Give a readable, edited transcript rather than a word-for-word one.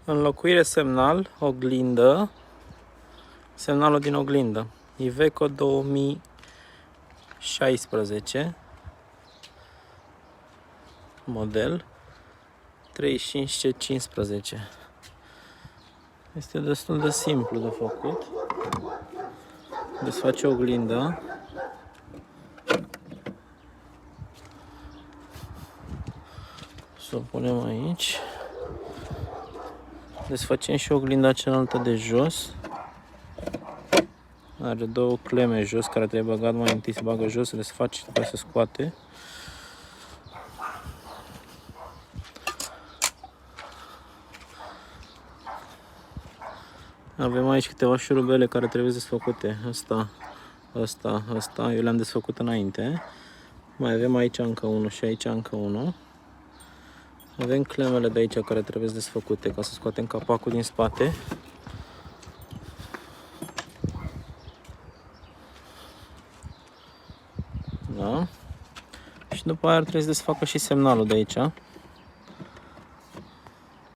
Înlocuire semnal, oglindă, semnalul din oglindă, Iveco 2016, model 35C15. Este destul de simplu de făcut. Desface oglinda. Să o punem aici. Desfacem și oglinda cealaltă de jos. Are două cleme jos care trebuie băgat mai întâi, se bagă jos, se desface și după se scoate. Avem aici câteva șurubele care trebuie desfăcute. Asta, eu le-am desfăcut înainte. Mai avem aici încă unul și aici încă unul. Avem clemele de aici care trebuie desfăcute ca să scoatem capacul din spate. Da? Și după aia ar trebui să desfacă și semnalul de aici.